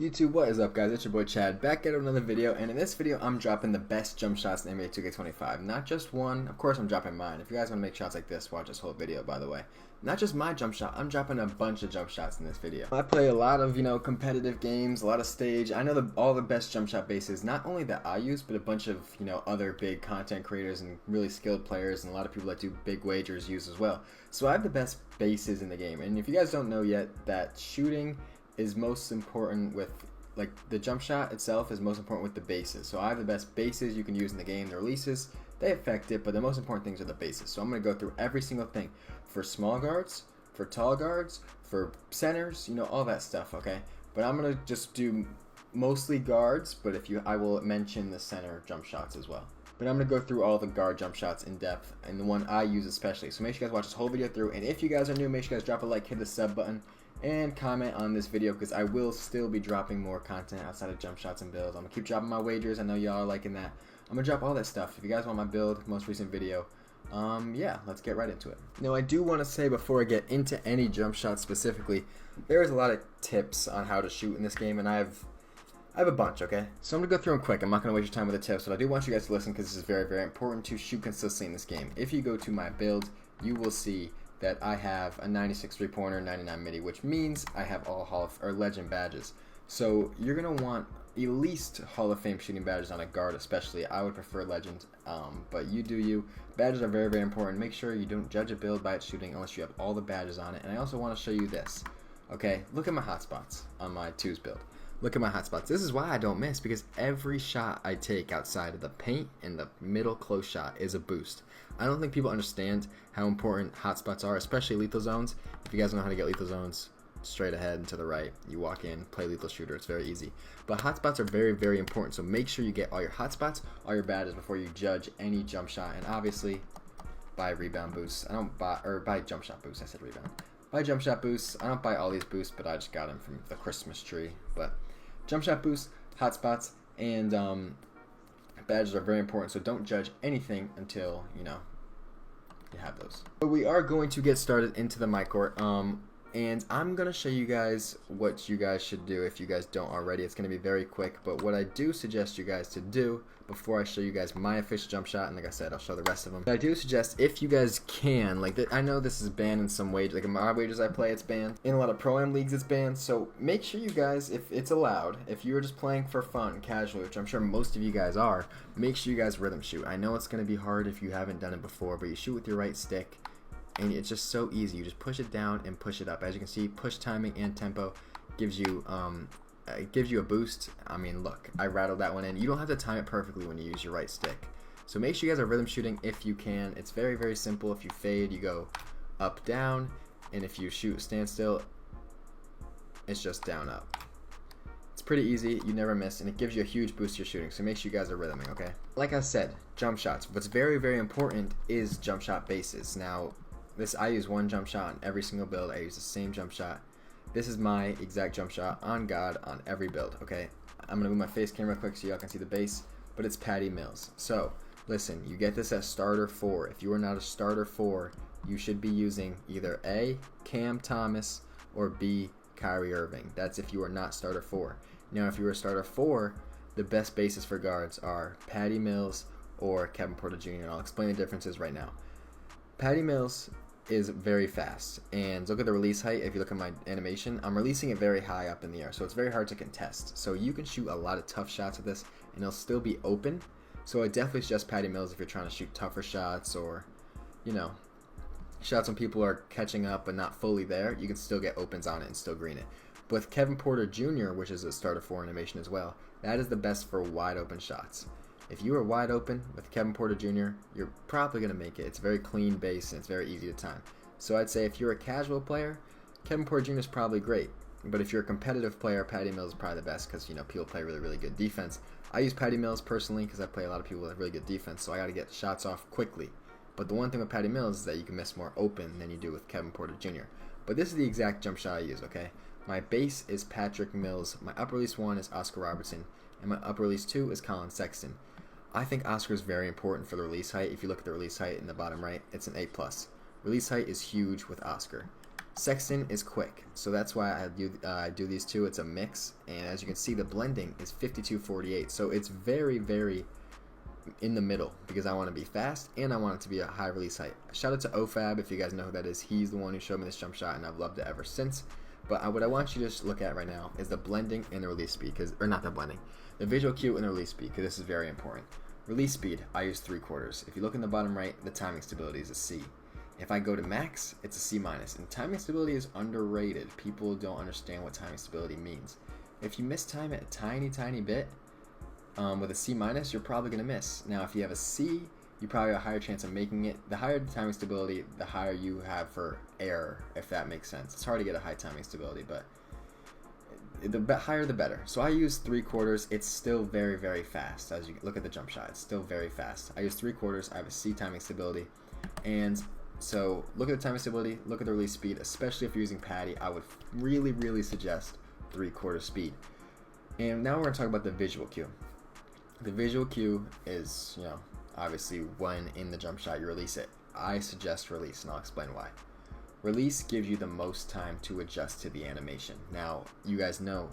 YouTube, what is up guys? It's your boy Chad back at another video, and in this video I'm dropping the best jump shots in NBA 2K25. Not just one, of course I'm dropping mine. If you guys want to make shots like this, watch this whole video by the way. Not just my jump shot, I'm dropping a bunch of jump shots in this video. I play a lot of, competitive games, a lot of stage. I know all the best jump shot bases, not only that I use, but a bunch of, other big content creators and really skilled players and a lot of people that do big wagers use as well. So I have the best bases in the game, and if you guys don't know yet, that shooting is most important with, like, the jump shot itself is most important with the bases. So I have the best bases you can use in the game. The releases, they affect it, but the most important things are the bases. So I'm going to go through every single thing for small guards, for tall guards, for centers, all that stuff, okay? But I'm going to just do mostly guards, but I will mention the center jump shots as well. But I'm going to go through all the guard jump shots in depth, and the one I use especially. So make sure you guys watch this whole video through, and if you guys are new, make sure you guys drop a like, hit the sub button, and comment on this video because I will still be dropping more content outside of jump shots and builds. I'm gonna keep dropping my wagers. I know y'all are liking that. I'm gonna drop all that stuff. If you guys want my build, most recent video, yeah, let's get right into it. Now I do want to say before I get into any jump shots specifically, there is a lot of tips on how to shoot in this game, and I have a bunch, okay? So I'm gonna go through them quick. I'm not gonna waste your time with the tips, but I do want you guys to listen because this is very, very important to shoot consistently in this game. If you go to my build, you will see that I have a 96 3-pointer, 99 midi, which means I have all Legend badges. So you're gonna want at least Hall of Fame shooting badges on a guard, especially. I would prefer Legend, but you do you. Badges are very, very important. Make sure you don't judge a build by its shooting unless you have all the badges on it. And I also want to show you this. Okay, look at my hotspots on my 2's build. Look at my hotspots. This is why I don't miss, because every shot I take outside of the paint and the middle close shot is a boost. I don't think people understand how important hotspots are, especially lethal zones. If you guys don't know how to get lethal zones, straight ahead and to the right, you walk in, play lethal shooter. It's very easy. But hotspots are very, very important, so make sure you get all your hotspots, all your badges before you judge any jump shot. And obviously, buy rebound boosts. I don't buy, or buy jump shot boosts. I said rebound. Buy jump shot boosts. I don't buy all these boosts, but I just got them from the Christmas tree. But jump shot boosts, hotspots, and badges are very important, so don't judge anything until, you have those. But we are going to get started into the my court, and I'm going to show you guys what you guys should do if you guys don't already. It's going to be very quick, but what I do suggest you guys to do before I show you guys my official jump shot, and like I said, I'll show the rest of them. I do suggest, if you guys can, I know this is banned in some wagers, like in my wagers I play, it's banned. In a lot of Pro-Am leagues, it's banned, so make sure you guys, if it's allowed, if you're just playing for fun, casually, which I'm sure most of you guys are, make sure you guys rhythm shoot. I know it's going to be hard if you haven't done it before, but you shoot with your right stick, and it's just so easy. You just push it down and push it up. As you can see, push timing and tempo gives you it gives you a boost. I mean, look, I rattled that one in. You don't have to time it perfectly when you use your right stick. So make sure you guys are rhythm shooting if you can. It's very, very simple. If you fade, you go up, down, and if you shoot standstill, it's just down, up. It's pretty easy. You never miss, and it gives you a huge boost to your shooting. So make sure you guys are rhythming, okay? Like I said, jump shots. What's very, very important is jump shot bases. Now, I use one jump shot on every single build. I use the same jump shot. This is my exact jump shot on God on every build, okay? I'm going to move my face camera quick so y'all can see the base, but it's Patty Mills. So, listen, you get this as starter 4. If you are not a starter 4, you should be using either A, Cam Thomas, or B, Kyrie Irving. That's if you are not starter 4. Now, if you are starter 4, the best bases for guards are Patty Mills or Kevin Porter Jr., and I'll explain the differences right now. Patty Mills is very fast, and look at the release height. If you look at my animation, I'm releasing it very high up in the air, so it's very hard to contest. So you can shoot a lot of tough shots with this, and it'll still be open. So I definitely suggest Patty Mills if you're trying to shoot tougher shots, or shots when people are catching up but not fully there. You can still get opens on it and still green it. But with Kevin Porter Jr., which is a starter 4 animation as well, that is the best for wide open shots. If you are wide open with Kevin Porter Jr., you're probably going to make it. It's very clean base, and it's very easy to time. So I'd say if you're a casual player, Kevin Porter Jr. is probably great. But if you're a competitive player, Patty Mills is probably the best because, people play really, really good defense. I use Patty Mills personally because I play a lot of people with really good defense, so I got to get shots off quickly. But the one thing with Patty Mills is that you can miss more open than you do with Kevin Porter Jr. But this is the exact jump shot I use, okay? My base is Patrick Mills, my upper release 1 is Oscar Robertson, and my upper release 2 is Colin Sexton. I think Oscar is very important for the release height. If you look at the release height in the bottom right, it's an A+. Release height is huge with Oscar. Sexton is quick, so that's why I do these two. It's a mix, and as you can see, the blending is 52-48, so it's very, very in the middle because I want to be fast and I want it to be a high release height. Shout out to OFAB if you guys know who that is. He's the one who showed me this jump shot, and I've loved it ever since. But what I want you to just look at right now is the blending and the release speed, or not the blending, the visual cue and the release speed, because this is very important. Release speed, I use 3/4. If you look in the bottom right, the timing stability is a C. If I go to max, it's a C-. And timing stability is underrated. People don't understand what timing stability means. If you mistime it a tiny bit, with a C-, you're probably going to miss. Now, if you have a C, you probably have a higher chance of making it. The higher the timing stability, the higher you have for error, if that makes sense. It's hard to get a high timing stability, but the higher the better. So I use 3/4. It's still very, very fast. As you look at the jump shot, it's still very fast. I use 3/4. I have a C timing stability, and so look at the timing stability, look at the release speed. Especially if you're using patty, I would really suggest 3/4 speed. And now we're going to talk about the visual cue. The visual cue is, obviously when in the jump shot you release it. I suggest release, and I'll explain why. Release gives you the most time to adjust to the animation. Now, you guys know,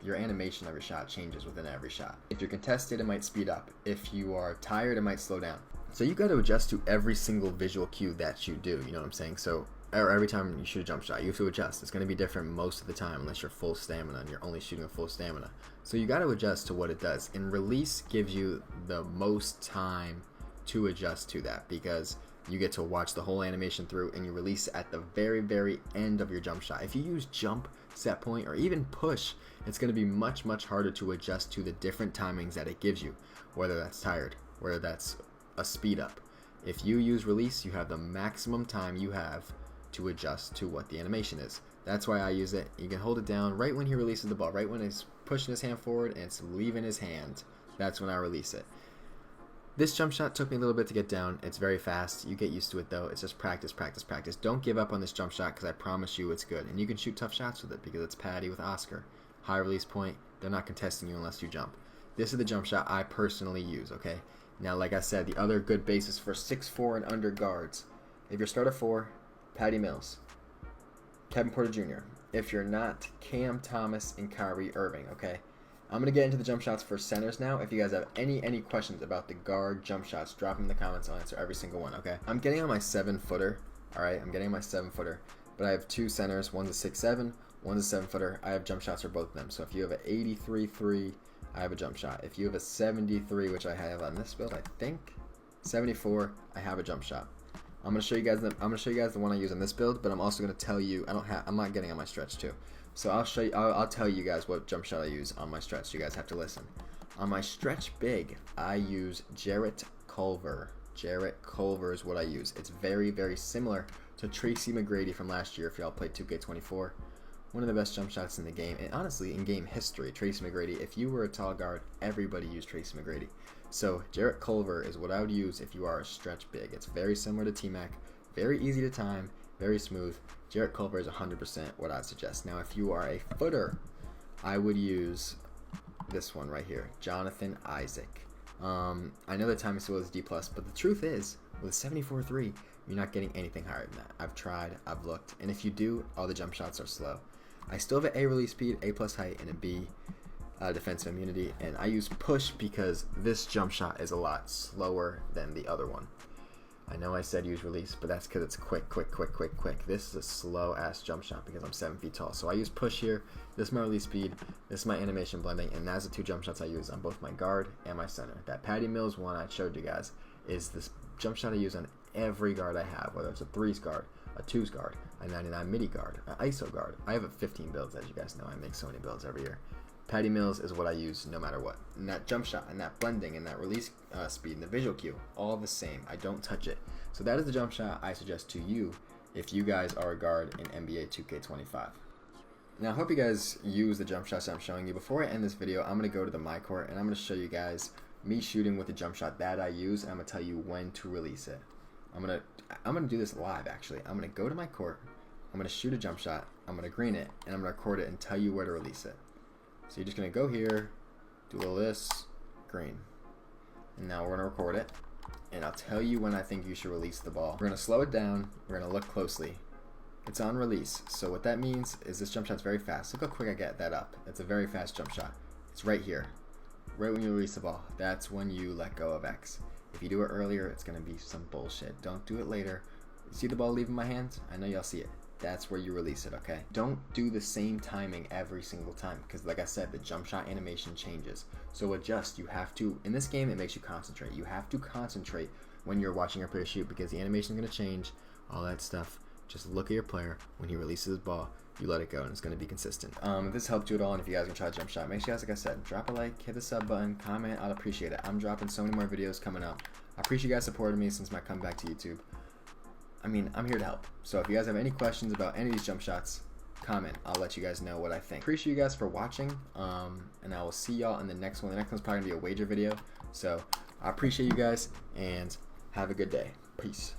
your animation of your shot changes within every shot. If you're contested, it might speed up. If you are tired, it might slow down. So you got to adjust to every single visual cue that you do, you know what I'm saying? So every time you shoot a jump shot, you have to adjust. It's going to be different most of the time unless you're full stamina and you're only shooting a full stamina. So you got to adjust to what it does. And release gives you the most time to adjust to that because you get to watch the whole animation through and you release at the very end of your jump shot. If you use jump, set point, or even push, it's going to be much harder to adjust to the different timings that it gives you, whether that's tired, whether that's a speed up. If you use release, you have the maximum time you have to adjust to what the animation is. That's why I use it. You can hold it down right when he releases the ball, right when he's pushing his hand forward and it's leaving his hand. That's when I release it. This jump shot took me a little bit to get down. It's very fast. You get used to it though. It's just practice. Don't give up on this jump shot because I promise you it's good. And you can shoot tough shots with it because it's patty with Oscar. High release point. They're not contesting you unless you jump. This is the jump shot I personally use, okay? Now, like I said, the other good basis for 6'4" and under guards. If you're starter 4, Patty Mills, Kevin Porter Jr. If you're not, Cam Thomas and Kyrie Irving, okay? I'm going to get into the jump shots for centers now. If you guys have any questions about the guard jump shots, drop them in the comments. I'll answer every single one, okay? I'm getting on my 7-footer, all right? I'm getting on my 7-footer, but I have 2 centers. One's a 6'7", one's a 7-footer. I have jump shots for both of them. So if you have an 83-3, I have a jump shot. If you have a 73, which I have on this build, I think 74, I have a jump shot. I'm gonna show you guys the one I use on this build, but I'm also gonna tell you I'm not getting on my stretch too. So I'll tell you guys what jump shot I use on my stretch. You guys have to listen. On my stretch big, I use Jarrett Culver. Jarrett Culver is what I use. It's very similar to Tracy McGrady from last year. If y'all played 2K24. One of the best jump shots in the game, and honestly in game history. Tracy McGrady, if you were a tall guard, everybody used Tracy McGrady. So Jarrett Culver is what I would use if you are a stretch big. It's very similar to T-Mac, very easy to time, very smooth. Jarrett Culver is 100% what I'd suggest. Now if you are a footer, I would use this one right here, Jonathan Isaac. I know the timing still is D+, but the truth is, with a 74-3, you're not getting anything higher than that. I've tried, I've looked, and if you do, all the jump shots are slow. I still have an A release speed, A+ height, and a B defensive immunity, and I use push because this jump shot is a lot slower than the other one. I know I said use release, but that's because it's quick. This is a slow ass jump shot because I'm 7 feet tall. So I use push here. This is my release speed. This is my animation blending, and that's the 2 jump shots I use on both my guard and my center. That Patty Mills one I showed you guys is this jump shot I use on every guard I have, whether it's a 3's guard, a 2's guard, a 99 midi guard, an ISO guard. I have 15 builds, as you guys know. I make so many builds every year. Patty Mills is what I use no matter what. And that jump shot and that blending and that release speed and the visual cue, all the same. I don't touch it. So that is the jump shot I suggest to you if you guys are a guard in NBA 2K25. Now I hope you guys use the jump shots I'm showing you. Before I end this video, I'm going to go to the my court and I'm going to show you guys me shooting with the jump shot that I use, and I'm going to tell you when to release it. I'm going to do this live actually. I'm going to go to my court, I'm going to shoot a jump shot, I'm going to green it, and I'm going to record it and tell you where to release it. So you're just going to go here, do a little this, green. And now we're going to record it, and I'll tell you when I think you should release the ball. We're going to slow it down, we're going to look closely, it's on release. So what that means is this jump shot's very fast. Look how quick I get that up. It's a very fast jump shot. It's right here. Right when you release the ball. That's when you let go of X. If you do it earlier, it's going to be some bullshit. Don't do it later. You see the ball leaving my hands? I know y'all see it. That's where you release it, okay? Don't do the same timing every single time, because like I said, the jump shot animation changes. So adjust. You have to, in this game, it makes you concentrate. You have to concentrate when you're watching your player shoot, because the animation is going to change, all that stuff. Just look at your player. When he releases his ball, you let it go, and it's going to be consistent. If this helped you at all, and if you guys are going to try jump shot, make sure you guys, like I said, drop a like, hit the sub button, comment. I'd appreciate it. I'm dropping so many more videos coming up. I appreciate you guys supporting me since my comeback to YouTube. I mean, I'm here to help. So if you guys have any questions about any of these jump shots, comment. I'll let you guys know what I think. Appreciate you guys for watching, and I will see y'all in the next one. The next one's probably going to be a wager video. So I appreciate you guys, and have a good day. Peace.